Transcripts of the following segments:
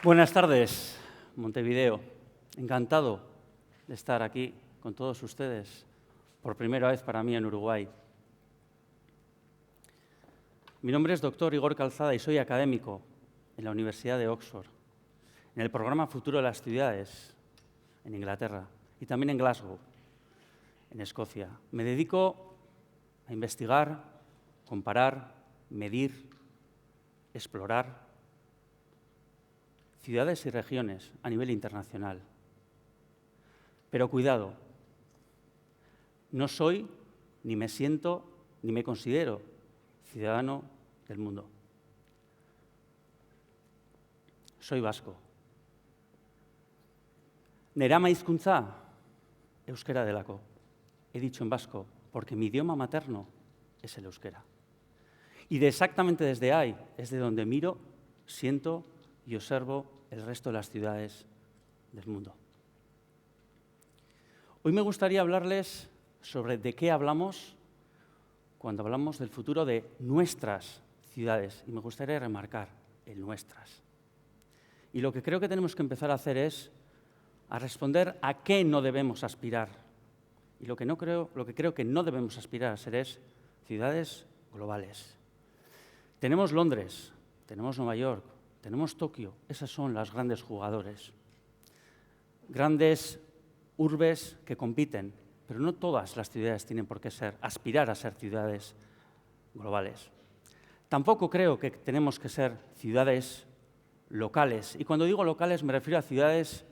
Buenas tardes, Montevideo. Encantado de estar aquí con todos ustedes, por primera vez para mí en Uruguay. Mi nombre es Dr. Igor Calzada y soy académico en la Universidad de Oxford, en el programa Futuro de las Ciudades, en Inglaterra, y también en Glasgow, en Escocia. Me dedico a investigar, comparar, medir, explorar ciudades y regiones a nivel internacional. Pero cuidado, no soy, ni me siento, ni me considero ciudadano del mundo. Soy vasco. Nerama hizkuntza, euskera delako. He dicho en vasco porque mi idioma materno es el euskera. Y exactamente desde ahí es de donde miro, siento y observo el resto de las ciudades del mundo. Hoy me gustaría hablarles sobre de qué hablamos cuando hablamos del futuro de nuestras ciudades. Y me gustaría remarcar el nuestras. Y lo que creo que tenemos que empezar a hacer es a responder a qué no debemos aspirar. Y lo que creo que no debemos aspirar a ser es ciudades globales. Tenemos Londres, tenemos Nueva York, tenemos Tokio. Esas son las grandes jugadores. Grandes urbes que compiten, pero no todas las ciudades tienen por qué aspirar a ser ciudades globales. Tampoco creo que tenemos que ser ciudades locales. Y cuando digo locales me refiero a ciudades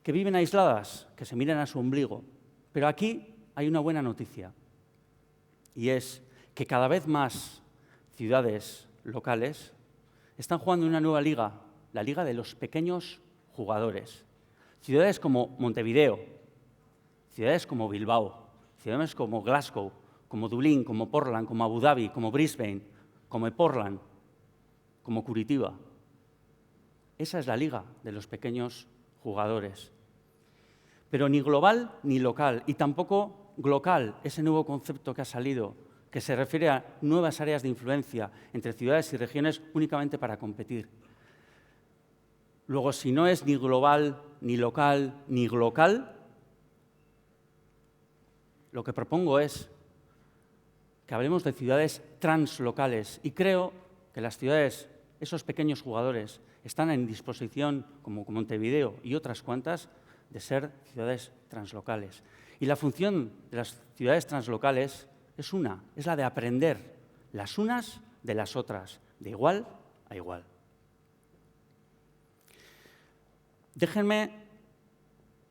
que viven aisladas, que se miran a su ombligo. Pero aquí hay una buena noticia, y es que cada vez más ciudades locales están jugando en una nueva liga, la liga de los pequeños jugadores. Ciudades como Montevideo, ciudades como Bilbao, ciudades como Glasgow, como Dublín, como Portland, como Abu Dhabi, como Brisbane, como Portland, como Curitiba. Esa es la liga de los pequeños jugadores. Pero ni global ni local, y tampoco glocal, ese nuevo concepto que ha salido, que se refiere a nuevas áreas de influencia entre ciudades y regiones únicamente para competir. Luego, si no es ni global, ni local, ni glocal, lo que propongo es que hablemos de ciudades translocales. Y creo que las ciudades, esos pequeños jugadores, están en disposición, como Montevideo y otras cuantas, de ser ciudades translocales. Y la función de las ciudades translocales es la de aprender las unas de las otras, de igual a igual. Déjenme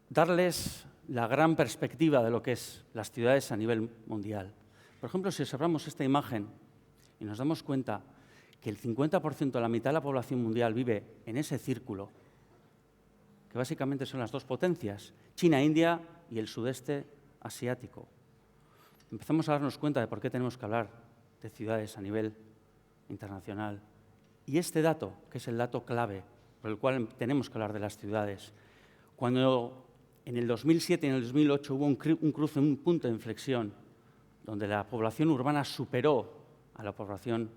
darles la gran perspectiva de lo que es las ciudades a nivel mundial. Por ejemplo, si observamos esta imagen y nos damos cuenta que el 50%, la mitad de la población mundial vive en ese círculo, que básicamente son las dos potencias, China, India y el sudeste asiático. Empezamos a darnos cuenta de por qué tenemos que hablar de ciudades a nivel internacional. Y este dato, que es el dato clave por el cual tenemos que hablar de las ciudades, cuando en el 2007 y en el 2008 hubo un cruce, un punto de inflexión, donde la población urbana superó a la población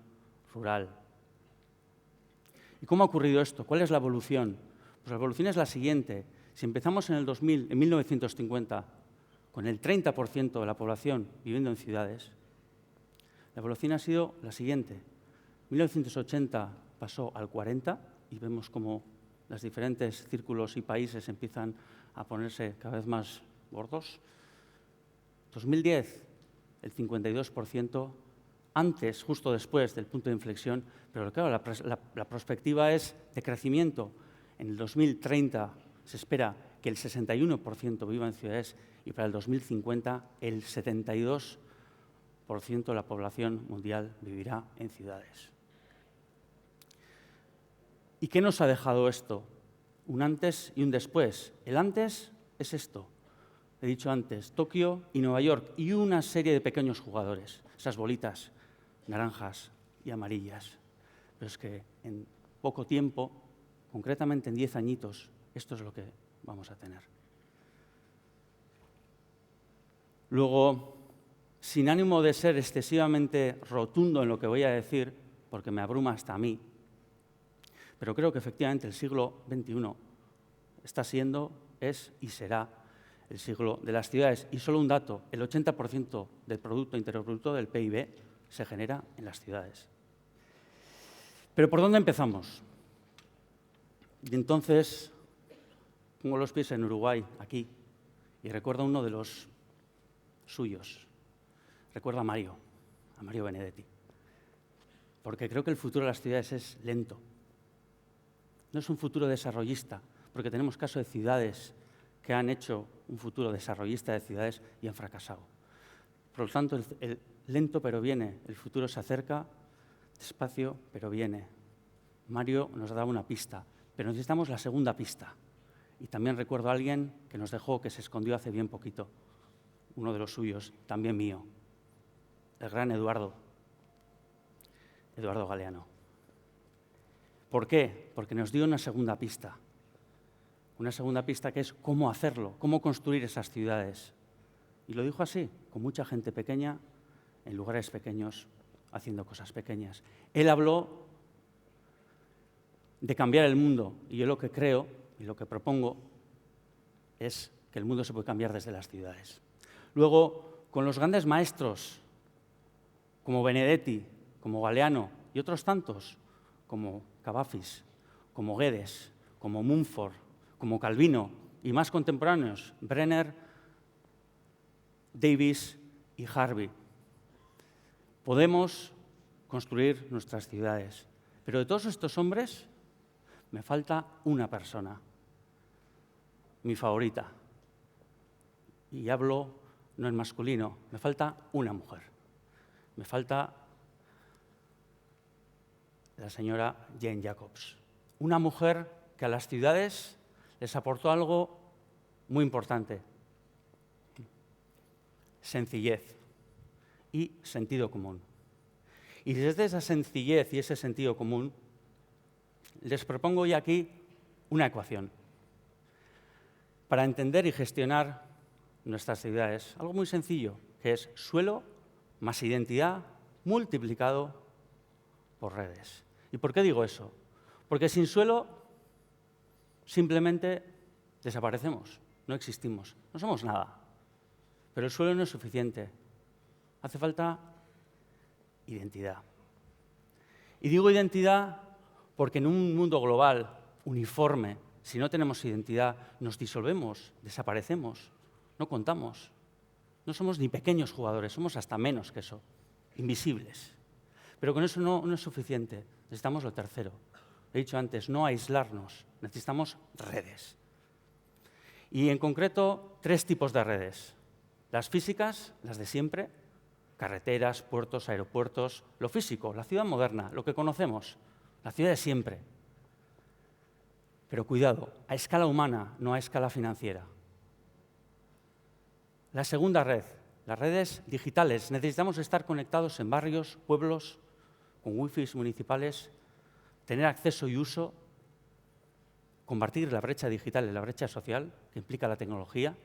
rural. ¿Y cómo ha ocurrido esto? ¿Cuál es la evolución? Pues la evolución es la siguiente. Si empezamos en 1950, con el 30% de la población viviendo en ciudades, la evolución ha sido la siguiente. En 1980 pasó al 40% y vemos cómo los diferentes círculos y países empiezan a ponerse cada vez más gordos. 2010, el 52%, antes, justo después del punto de inflexión, pero claro, la perspectiva es de crecimiento. En el 2030 se espera que el 61% viva en ciudades y para el 2050 el 72% de la población mundial vivirá en ciudades. ¿Y qué nos ha dejado esto? Un antes y un después. El antes es esto. He dicho antes, Tokio y Nueva York y una serie de pequeños jugadores, esas bolitas naranjas y amarillas. Pero es que en poco tiempo, concretamente en 10 añitos, esto es lo que vamos a tener. Luego, sin ánimo de ser excesivamente rotundo en lo que voy a decir, porque me abruma hasta a mí, pero creo que efectivamente el siglo XXI está siendo, es y será el siglo de las ciudades. Y solo un dato, el 80% del Producto Interior Bruto, del PIB, se genera en las ciudades. Pero ¿por dónde empezamos? Y entonces pongo los pies en Uruguay, aquí, y recuerdo a uno de los suyos. Recuerdo a Mario Benedetti. Porque creo que el futuro de las ciudades es lento. No es un futuro desarrollista, porque tenemos caso de ciudades que han hecho un futuro desarrollista de ciudades y han fracasado. Por lo tanto, el lento pero viene, el futuro se acerca, despacio pero viene. Mario nos daba una pista, pero necesitamos la segunda pista. Y también recuerdo a alguien que nos dejó, que se escondió hace bien poquito, uno de los suyos, también mío, el gran Eduardo Galeano. ¿Por qué? Porque nos dio una segunda pista que es cómo hacerlo, cómo construir esas ciudades. Y lo dijo así, con mucha gente pequeña, en lugares pequeños, haciendo cosas pequeñas. Él habló de cambiar el mundo, y yo lo que creo y lo que propongo es que el mundo se puede cambiar desde las ciudades. Luego, con los grandes maestros, como Benedetti, como Galeano y otros tantos, como Cavafis, como Guedes, como Mumford, como Calvino y más contemporáneos, Brenner, Davis y Harvey. Podemos construir nuestras ciudades, pero de todos estos hombres me falta una persona, mi favorita. Y hablo no en masculino, me falta una mujer. Me falta la señora Jane Jacobs, una mujer que a las ciudades les aportó algo muy importante: sencillez y sentido común. Y desde esa sencillez y ese sentido común, les propongo hoy aquí una ecuación para entender y gestionar nuestras ciudades. Algo muy sencillo, que es suelo más identidad multiplicado por redes. ¿Y por qué digo eso? Porque sin suelo simplemente desaparecemos, no existimos, no somos nada. Pero el suelo no es suficiente, hace falta identidad. Y digo identidad porque en un mundo global, uniforme, si no tenemos identidad, nos disolvemos, desaparecemos, no contamos. No somos ni pequeños jugadores, somos hasta menos que eso, invisibles. Pero con eso no es suficiente, necesitamos lo tercero. He dicho antes, no aislarnos, necesitamos redes. Y en concreto, 3 tipos de redes. Las físicas, las de siempre, carreteras, puertos, aeropuertos, lo físico, la ciudad moderna, lo que conocemos, la ciudad de siempre. Pero cuidado, a escala humana, no a escala financiera. La segunda red, las redes digitales. Necesitamos estar conectados en barrios, pueblos, con wifis municipales, tener acceso y uso, combatir la brecha digital y la brecha social que implica la tecnología,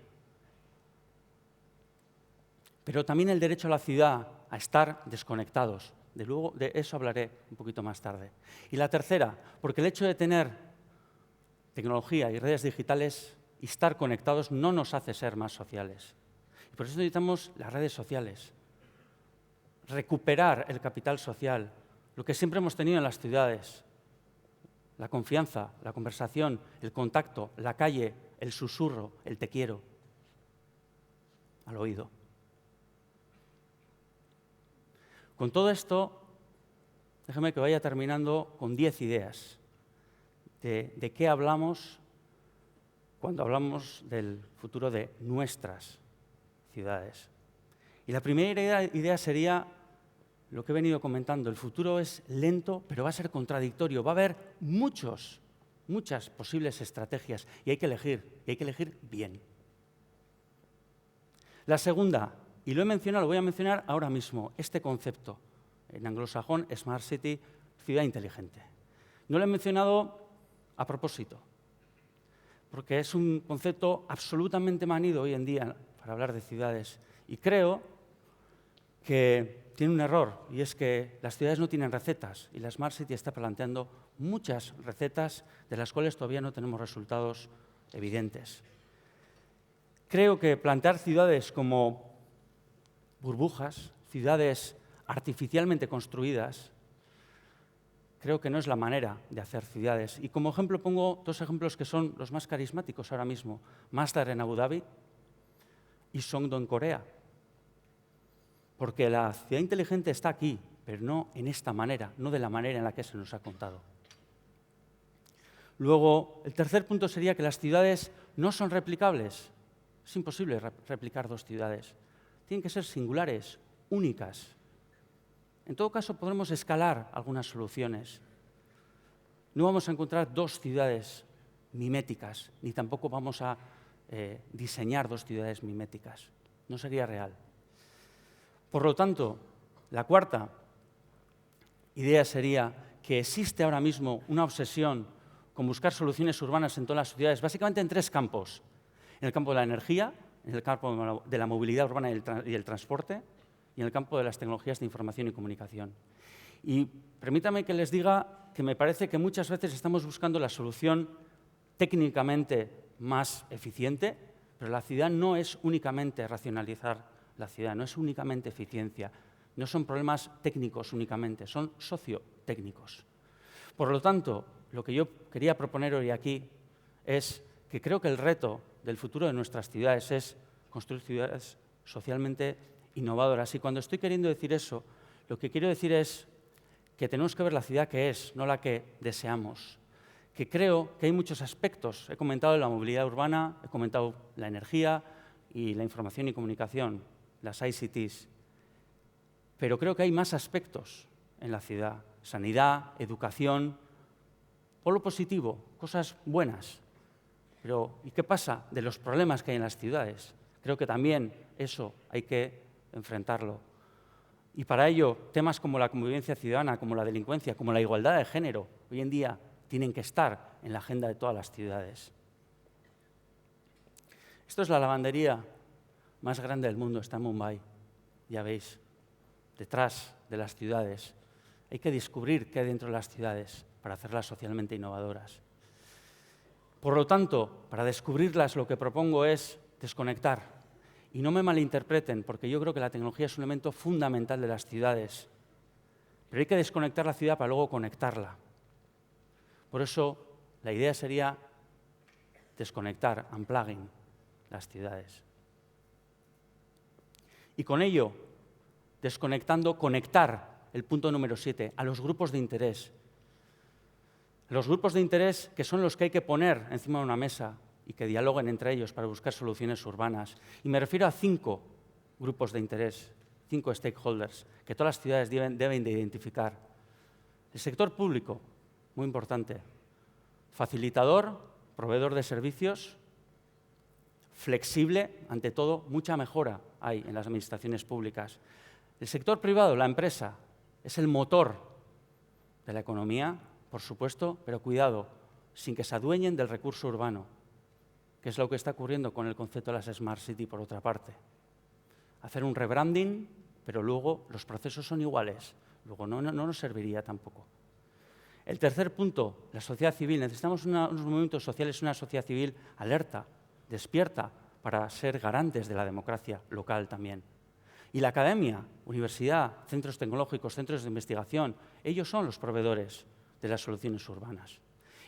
pero también el derecho a la ciudad a estar desconectados. De eso hablaré un poquito más tarde. Y la tercera, porque el hecho de tener tecnología y redes digitales y estar conectados no nos hace ser más sociales. Y por eso necesitamos las redes sociales, recuperar el capital social, lo que siempre hemos tenido en las ciudades, la confianza, la conversación, el contacto, la calle, el susurro, el te quiero, al oído. Con todo esto, déjeme que vaya terminando con 10 ideas de qué hablamos cuando hablamos del futuro de nuestras ciudades. Y la primera idea sería lo que he venido comentando. El futuro es lento, pero va a ser contradictorio. Va a haber muchas posibles estrategias y hay que elegir bien. La segunda, y lo voy a mencionar ahora mismo, este concepto, en anglosajón, Smart City, ciudad inteligente. No lo he mencionado a propósito, porque es un concepto absolutamente manido hoy en día para hablar de ciudades. Y creo que tiene un error, y es que las ciudades no tienen recetas, y la Smart City está planteando muchas recetas de las cuales todavía no tenemos resultados evidentes. Creo que plantear ciudades como burbujas, ciudades artificialmente construidas, creo que no es la manera de hacer ciudades. Y como ejemplo pongo dos ejemplos que son los más carismáticos ahora mismo. Masdar en Abu Dhabi y Songdo en Corea. Porque la ciudad inteligente está aquí, pero no en esta manera, no de la manera en la que se nos ha contado. Luego, el tercer punto sería que las ciudades no son replicables. Es imposible replicar dos ciudades. Tienen que ser singulares, únicas. En todo caso, podremos escalar algunas soluciones. No vamos a encontrar dos ciudades miméticas, ni tampoco vamos a diseñar dos ciudades miméticas. No sería real. Por lo tanto, la cuarta idea sería que existe ahora mismo una obsesión con buscar soluciones urbanas en todas las ciudades, básicamente en tres campos. En el campo de la energía, en el campo de la movilidad urbana y el transporte, y en el campo de las tecnologías de información y comunicación. Y permítame que les diga que me parece que muchas veces estamos buscando la solución técnicamente más eficiente, pero la ciudad no es únicamente racionalizar la ciudad, no es únicamente eficiencia, no son problemas técnicos únicamente, son sociotécnicos. Por lo tanto, lo que yo quería proponer hoy aquí es que creo que el reto del futuro de nuestras ciudades es construir ciudades socialmente innovadoras. Y cuando estoy queriendo decir eso, lo que quiero decir es que tenemos que ver la ciudad que es, no la que deseamos. Que creo que hay muchos aspectos. He comentado la movilidad urbana, he comentado la energía y la información y comunicación, las ICTs. Pero creo que hay más aspectos en la ciudad. Sanidad, educación, polo positivo, cosas buenas. Pero ¿y qué pasa de los problemas que hay en las ciudades? Creo que también eso hay que enfrentarlo. Y para ello, temas como la convivencia ciudadana, como la delincuencia, como la igualdad de género, hoy en día tienen que estar en la agenda de todas las ciudades. Esto es la lavandería más grande del mundo, está en Mumbai, ya veis, detrás de las ciudades. Hay que descubrir qué hay dentro de las ciudades para hacerlas socialmente innovadoras. Por lo tanto, para descubrirlas lo que propongo es desconectar. Y no me malinterpreten, porque yo creo que la tecnología es un elemento fundamental de las ciudades. Pero hay que desconectar la ciudad para luego conectarla. Por eso, la idea sería desconectar, unplugging, las ciudades. Y con ello, desconectando, conectar, el punto número 7, a los grupos de interés. Los grupos de interés que son los que hay que poner encima de una mesa y que dialoguen entre ellos para buscar soluciones urbanas. Y me refiero a 5 grupos de interés, 5 stakeholders, que todas las ciudades deben de identificar. El sector público, muy importante. Facilitador, proveedor de servicios, flexible, ante todo, mucha mejora hay en las administraciones públicas. El sector privado, la empresa, es el motor de la economía, por supuesto, pero cuidado, sin que se adueñen del recurso urbano, que es lo que está ocurriendo con el concepto de las Smart City, por otra parte. Hacer un rebranding, pero luego los procesos son iguales. Luego no nos serviría tampoco. El tercer punto, la sociedad civil. Necesitamos unos movimientos sociales, una sociedad civil alerta, despierta, para ser garantes de la democracia local también. Y la academia, universidad, centros tecnológicos, centros de investigación, ellos son los proveedores de las soluciones urbanas.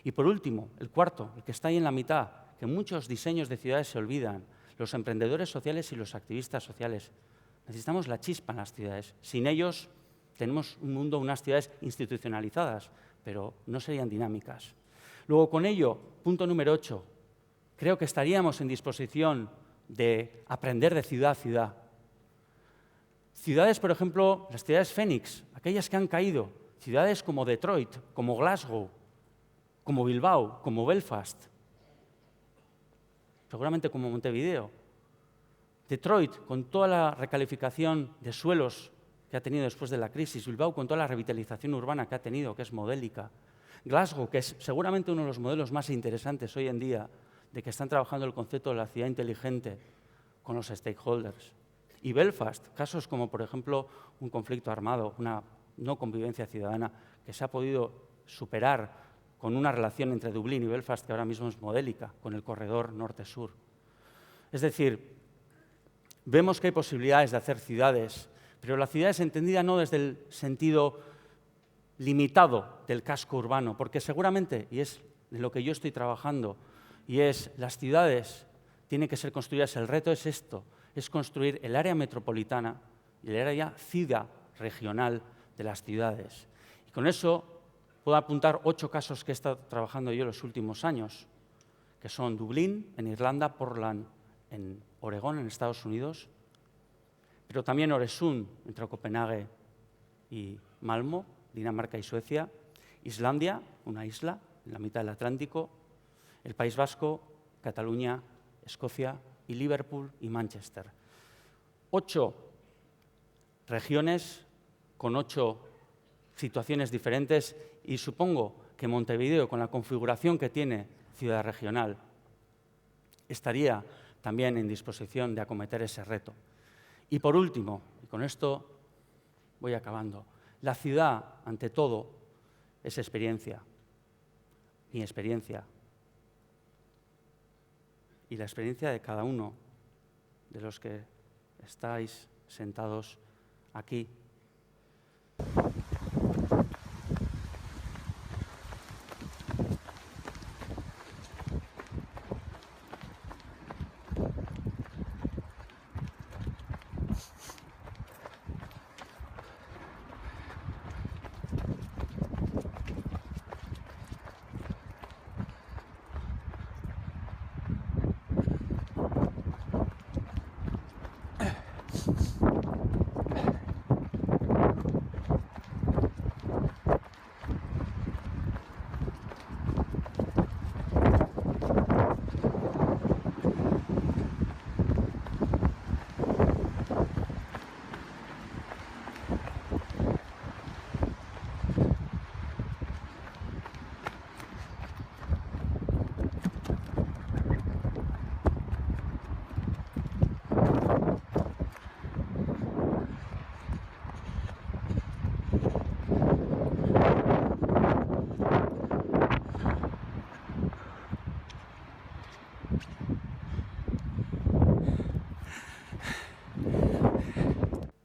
Y por último, el cuarto, el que está ahí en la mitad, que muchos diseños de ciudades se olvidan, los emprendedores sociales y los activistas sociales. Necesitamos la chispa en las ciudades. Sin ellos tenemos un mundo, unas ciudades institucionalizadas, pero no serían dinámicas. Luego, con ello, punto número 8, creo que estaríamos en disposición de aprender de ciudad a ciudad. Ciudades, por ejemplo, las ciudades Fénix, aquellas que han caído, ciudades como Detroit, como Glasgow, como Bilbao, como Belfast, seguramente como Montevideo. Detroit, con toda la recalificación de suelos que ha tenido después de la crisis. Bilbao, con toda la revitalización urbana que ha tenido, que es modélica. Glasgow, que es seguramente uno de los modelos más interesantes hoy en día de que están trabajando el concepto de la ciudad inteligente con los stakeholders. Y Belfast, casos como, por ejemplo, un conflicto armado, una no convivencia ciudadana, que se ha podido superar con una relación entre Dublín y Belfast que ahora mismo es modélica, con el corredor norte-sur. Es decir, vemos que hay posibilidades de hacer ciudades, pero la ciudad es entendida no desde el sentido limitado del casco urbano, porque seguramente, y es de lo que yo estoy trabajando, y es las ciudades tienen que ser construidas, el reto es esto, es construir el área metropolitana y el área ciudad regional de las ciudades. Y con eso puedo apuntar 8 casos que he estado trabajando yo los últimos años, que son Dublín, en Irlanda, Portland, en Oregón, en Estados Unidos, pero también Öresund, entre Copenhague y Malmö, Dinamarca y Suecia, Islandia, una isla en la mitad del Atlántico, el País Vasco, Cataluña, Escocia y Liverpool y Manchester. 8 regiones con 8 situaciones diferentes y supongo que Montevideo, con la configuración que tiene ciudad regional, estaría también en disposición de acometer ese reto. Y por último, y con esto voy acabando, la ciudad, ante todo, es experiencia, mi experiencia, y la experiencia de cada uno de los que estáis sentados aquí.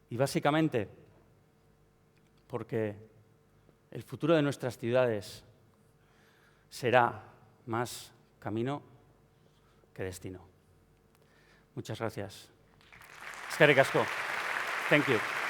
Y básicamente porque el futuro de nuestras ciudades será más camino que destino. Muchas gracias. Eskerrik asko. Thank you.